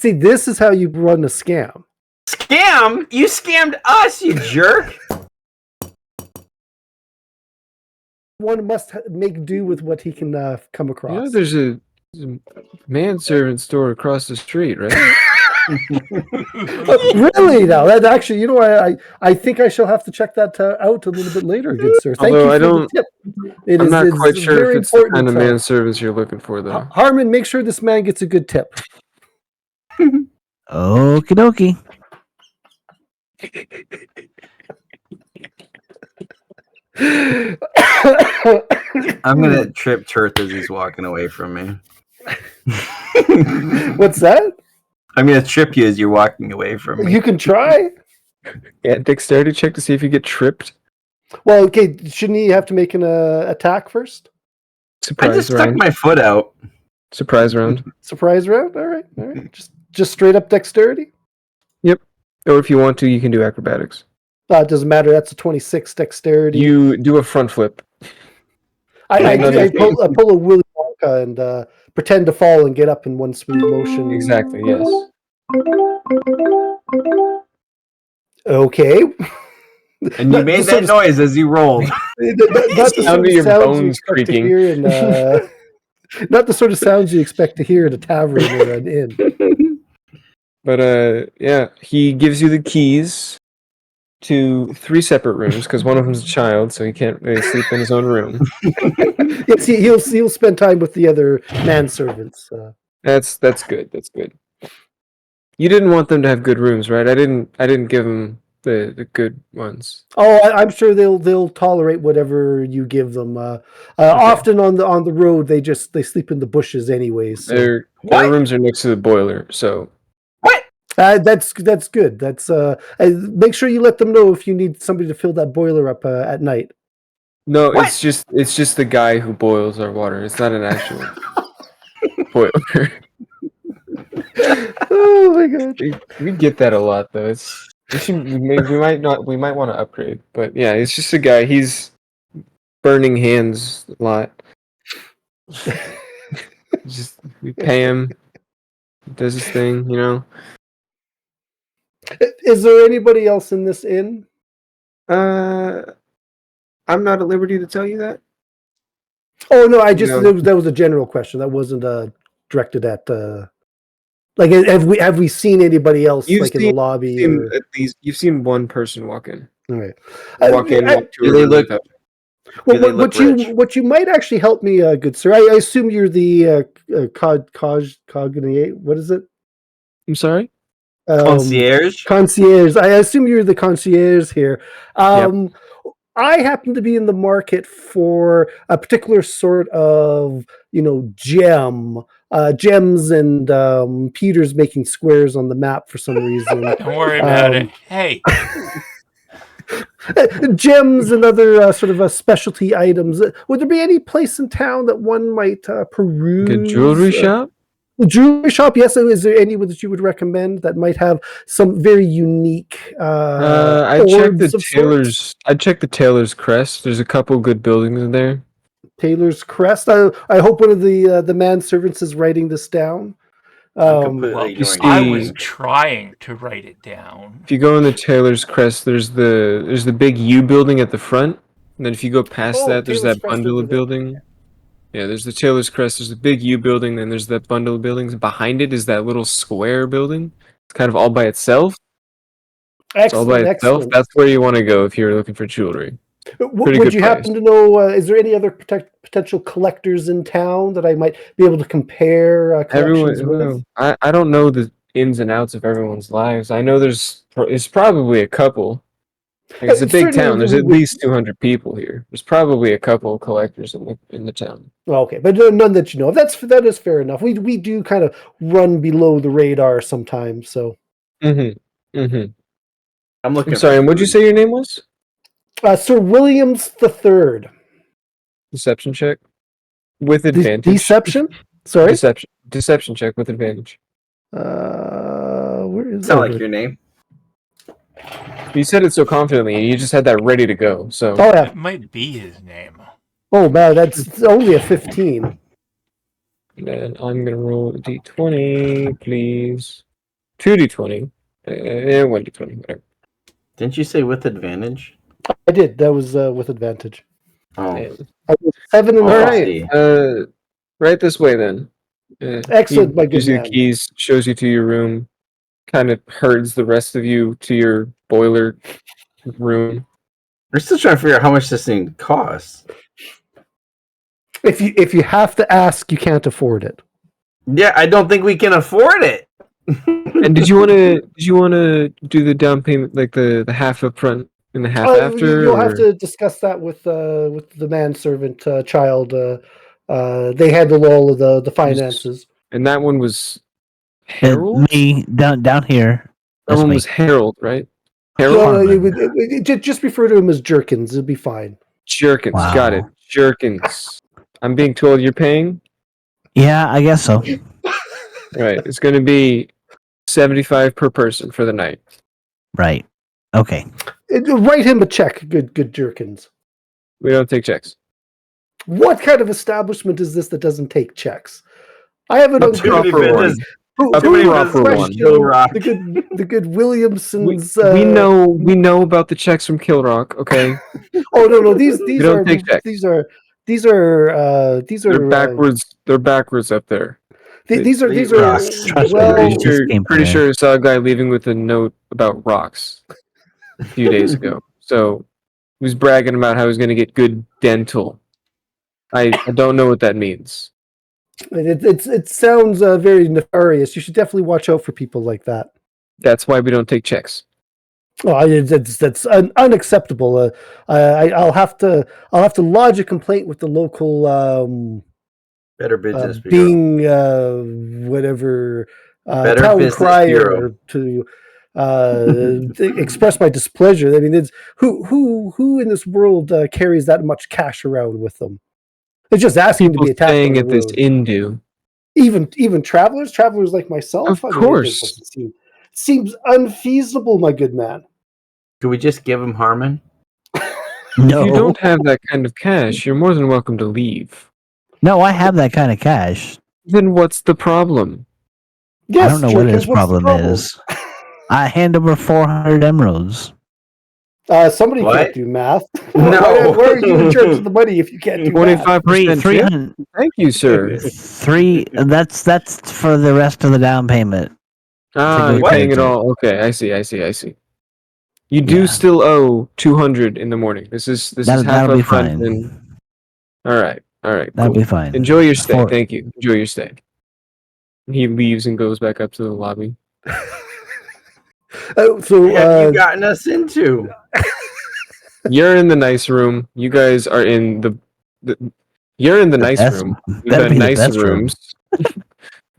See, this is how you run a scam. Scam? You scammed us, you jerk! One must make do with what he can come across. You know, there's a manservant store across the street, right? Really? Now, that actually, you know, I think I shall have to check that out a little bit later, good sir. Thank you for the tip. I'm not quite sure if it's the kind of manservants you're looking for, though. Harmon, make sure this man gets a good tip. Okie dokie. I'm gonna trip Tirth as he's walking away from me. What's that? I'm gonna trip you as you're walking away from me. You can try. Yeah, dexterity check to see if you get tripped. Well, okay, shouldn't he have to make an attack first? Surprise I just round. stuck my foot out. Surprise round. Surprise round? All right. Just straight up dexterity? Yep. Or if you want to, you can do acrobatics. It doesn't matter. That's a 26 dexterity. You do a front flip. I pull a Willy Wonka and pretend to fall and get up in one smooth motion. Exactly, yes. Okay. And you made that noise as you rolled. Not the Sound of your bones creaking. Not the sort of sounds you expect to hear at a tavern or an inn. But yeah, he gives you the keys to 3 separate rooms because one of them's a child, so he can't really sleep in his own room. Yes, he'll spend time with the other manservants. That's good. That's good. You didn't want them to have good rooms, right? I didn't give them the good ones. Oh, I'm sure they'll tolerate whatever you give them. Okay. Often on the road, they sleep in the bushes anyways. So. Their rooms are next to the boiler, so. That's good. That's make sure you let them know if you need somebody to fill that boiler up at night. No, it's just the guy who boils our water. It's not an actual boiler. Oh my god, we get that a lot though. We might want to upgrade, but yeah, it's just a guy. He's burning hands a lot. Just we pay him, he does his thing, you know. Is there anybody else in this inn? I'm not at liberty to tell you that. Oh no, that was a general question. That wasn't directed at. Like, have we seen anybody else in the lobby? You've seen one person walk in. All right, walk in. Do they look? What you might actually help me, good sir. I assume you're the cognate. What is it? I'm sorry. Concierge. I assume you're the concierge here. Yep. I happen to be in the market for a particular sort of, gem. Gems and Peter's making squares on the map for some reason. Don't worry about it. Hey. Gems and other sort of specialty items. Would there be any place in town that one might peruse? A jewelry shop? Jewelry shop, yes. Is there any that you would recommend that might have some very unique? I'd check the Taylor's Crest. There's a couple good buildings in there. Taylor's Crest. I hope one of the manservants is writing this down. I was trying to write it down. If you go in the Taylor's Crest, there's the big U building at the front, and then if you go past that, there's that bundle of building. Yeah, there's the Taylor's Crest, there's the big U building, then there's that bundle of buildings. Behind it is that little square building. It's kind of all by itself. Excellent. That's where you want to go if you're looking for jewelry. Would you happen to know, is there any other potential collectors in town that I might be able to compare collections with? I don't know the ins and outs of everyone's lives. I know it's probably a couple. It's a big town. There's at least 200 people here. There's probably a couple of collectors in the town. Okay, but none that you know of. That is fair enough. We do kind of run below the radar sometimes. So. I'm looking. I'm sorry. And what'd you say your name was? Sir Williams III. Deception check with advantage. Deception? Sorry. Deception check with advantage. Where is that? Sound like your name. You said it so confidently, and you just had that ready to go. So. Oh yeah. It might be his name. Oh man, that's only a 15. And then I'm gonna roll a d20, please. 2d20. 1d20, whatever. Didn't you say with advantage? I did. That was with advantage. Oh, And, I was 7 and I 9. see. right this way then. Excellent, he my good gives you the man. keys, shows you to your room, kind of herds the rest of you to your boiler room. We're still trying to figure out how much this thing costs. If you have to ask, you can't afford it. Yeah, I don't think we can afford it. And did you want to do the down payment, like the half up front and the half after? You'll have or- to discuss that with the manservant child. They handle all of the finances. And that one was Harold. Me down here. That That's one me. was Harold, right? No, Harold just refer to him as Jerkins. It'll be fine. Jerkins. Wow. Got it. Jerkins. I'm being told you're paying. Yeah, I guess so. Right. It's going to be 75 per person for the night. Right. Okay. Write him a check, good Jerkins. We don't take checks. What kind of establishment is this that doesn't take checks? I have an A uncle. proper one. A proper one. The good Williamsons. We know about the checks from Kill Rock. Okay. Oh no, these don't are take checks. these are They're backwards. They're backwards up there. these are Trust me, well, Just came Pretty here. sure I saw a guy leaving with a note about rocks a few days ago. So he was bragging about how he was going to get good dental. I don't know what that means. it sounds very nefarious. You should definitely watch out for people like that. That's why we don't take checks. Oh, that's unacceptable. I'll have to lodge a complaint with the local Better Business Bureau. being whatever Better town Business crier Bureau. to express my displeasure. I mean, it's who in this world carries that much cash around with them? It's just asking to People be attacked on staying the at this road. inn do. Even travelers like myself. Of I mean, course. it doesn't seems unfeasible, my good man. Could we just give him Harmon? No. If you don't have that kind of cash, you're more than welcome to leave. No, I have that kind of cash. Then what's the problem? Yes, I don't know what Jerkins, his what's the problem is. I hand over 400 emeralds. Somebody What? can't do math. No. Why are you in charge of the money if you can't do math? 25% tip? 300. Thank you, sir. That's for the rest of the down payment. Ah, Take you're a paying it look. all. Okay, I see. You do Yeah. still owe 200 in the morning. This is half That'll be up front. fine. And... All right. That'll Cool. be fine. Enjoy your stay. For- Thank you. Enjoy your stay. He leaves and goes back up to the lobby. So What have you gotten us into? You're in the nice room. You guys are in the you're in the nice best- room. We've better got be the nice best room. rooms.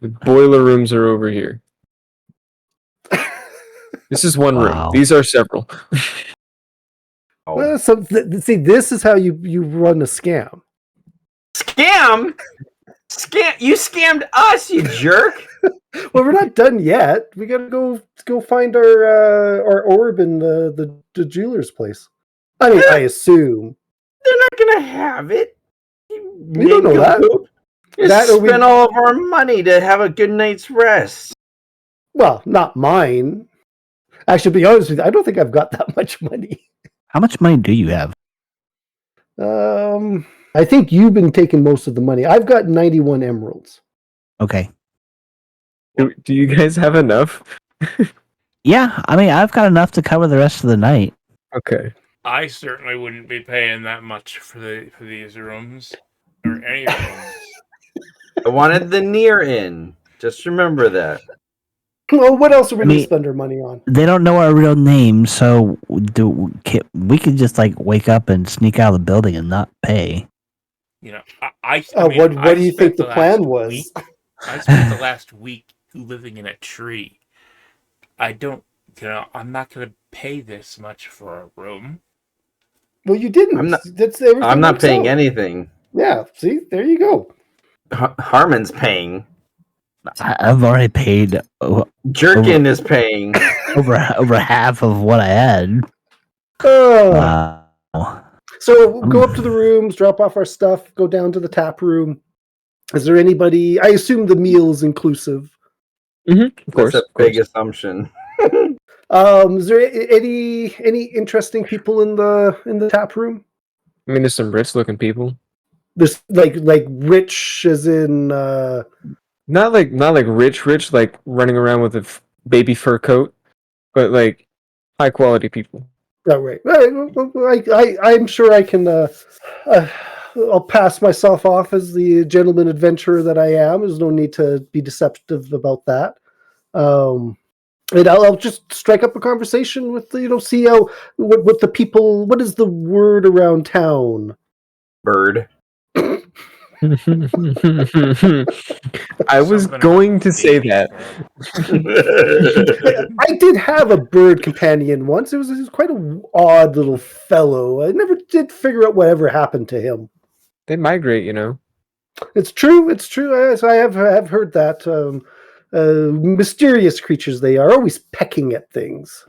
The boiler rooms are over here. This is one Wow. room. These are several. see, this is how you run a scam. Scam? You scammed us, you jerk! Well, we're not done yet. We gotta go find our orb in the jeweler's place. I mean, I assume They're not gonna have it. we don't know that. You That or spent all of our money to have a good night's rest. Well, not mine. Actually, to be honest with you, I don't think I've got that much money. How much money do you have? I think you've been taking most of the money. I've got 91 emeralds. Okay. Do you guys have enough? Yeah, I mean, I've got enough to cover the rest of the night. Okay. I certainly wouldn't be paying that much for these rooms or any rooms. I wanted the near inn. Just remember that. Well, what else are we I going mean- to spend our money on? They don't know our real names, so we could just like wake up and sneak out of the building and not pay. You know, I mean, What I do you spent think the last plan was? week- I spent the last week living in a tree. I'm not going to pay this much for a room. Well, you didn't. I'm not- Everything I'm not works paying out. anything. Yeah, see, there you go. Harmon's paying. I've already paid Jerkin is paying. over half of what I had. Uh, Wow. So we'll go up to the rooms, drop off our stuff, go down to the tap room. Is there anybody? I assume the meal is inclusive. Of That's course. a Of course. big assumption. Is there any interesting people in the tap room? I mean, there's some rich-looking people. There's like rich, as in Not like rich, like running around with a baby fur coat, but like high quality people. oh, right. I'm sure I can. I'll pass myself off as the gentleman adventurer that I am. There's no need to be deceptive about that. And I'll just strike up a conversation with see how what the people. What is the word around town? Bird. I was Something going about to say baby that. fur. I did have a bird companion once. It was quite an odd little fellow. I never did figure out whatever happened to him. They migrate, you know. It's true. It's true. Yes, I have heard that. Mysterious creatures they are, always pecking at things.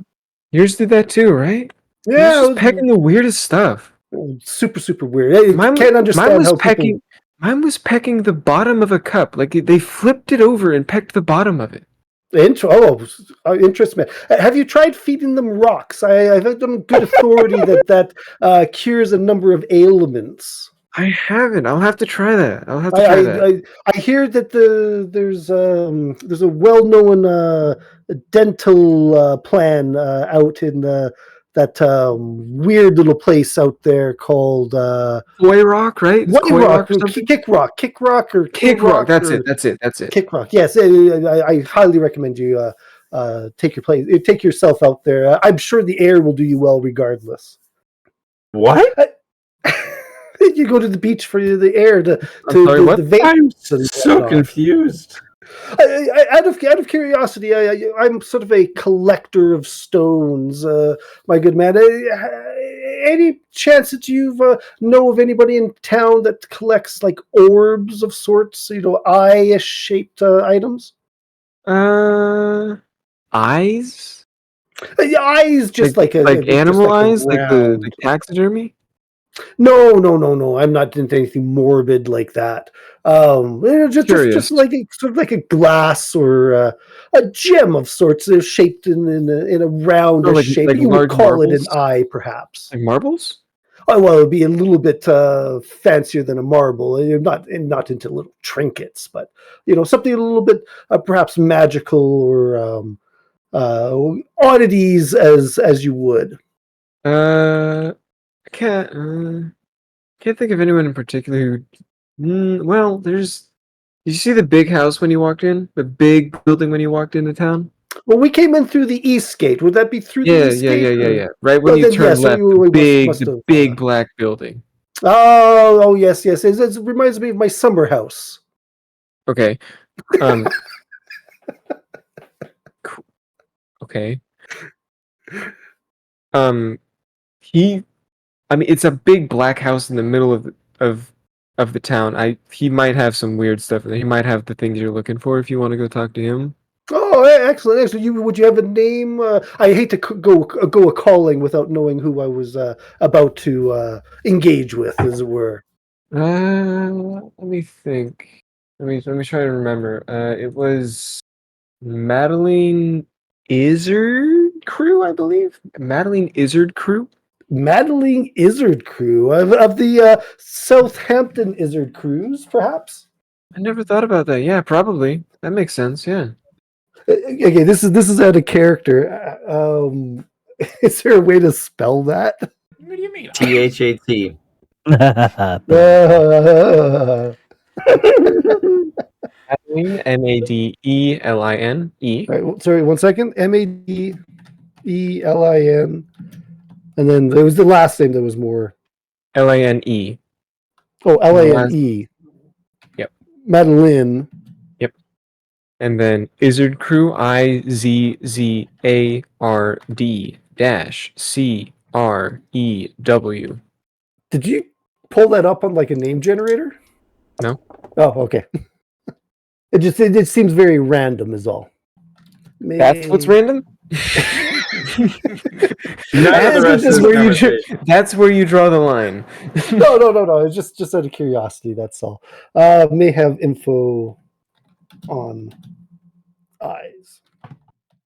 Yours did that too, right? Yeah, Yours just pecking the weirdest stuff. super weird. I can't understand mine was how pecking. people. Mine was pecking the bottom of a cup. Like they flipped it over and pecked the bottom of it. Interest, man. Have you tried feeding them rocks? I've had them good authority that cures a number of ailments. I haven't. I'll have to try that. I'll have to try that. I hear that there's a well-known dental plan out in that weird little place out there called Koi Rock, right? It's Koi Rock or something? Kick Rock, or Kick Rock. That's it. Kick Rock. Yes, I highly recommend you take yourself out there. I'm sure the air will do you well regardless. What? You go to the beach for the air to sorry, what? the vapors. I'm so confused. Out of curiosity, I'm sort of a collector of stones, my good man. Any chance that you know of anybody in town that collects like orbs of sorts, eye-shaped items? Eyes? Eyes, just like animal eyes, like the round. taxidermy. No. I'm not into anything morbid like that. Just like sort of like a glass or a gem of sorts, shaped in a roundish shape. Like you would call it an marbles? eye, perhaps. Like marbles? Oh, well, it'd be a little bit fancier than a marble. You're not into little trinkets, but something a little bit perhaps magical or oddities as you would. I can't think of anyone in particular who. Well, there's. Did you see the big house when you walked in? The big building when you walked into town? Well, we came in through the east gate. Would that be through the east gate? Yeah. Right when you turn left, the big black building. Oh, yes. It reminds me of my summer house. Okay. Okay. It's a big black house in the middle of the town. He might have some weird stuff. He might have the things you're looking for if you want to go talk to him. Oh, excellent. Would you have a name? I hate to go a calling without knowing who I was about to engage with, as it were. Let me think. Let me try to remember. It was Madeline Izzard Crew, I believe. Madeline Izzard Crew. Madeline Izzard Crew of the Southampton Izzard Crews, perhaps. I never thought about that. Yeah, probably. That makes sense. Yeah. Okay, this is out of character. Is there a way to spell that? What do you mean? THAT. Madeline, Madelin. Right, sorry, 1 second. Madelin, and then there was the last name that was more. Lane. Oh, Lane. Yep. Madeline. Yep. And then Izzard Crew, IZZARD-CREW. Did you pull that up on like a name generator? No. Oh, okay. It seems very random, is all. That's what's random? That's where you draw the line. No. It's just out of curiosity. That's all. May have info on eyes.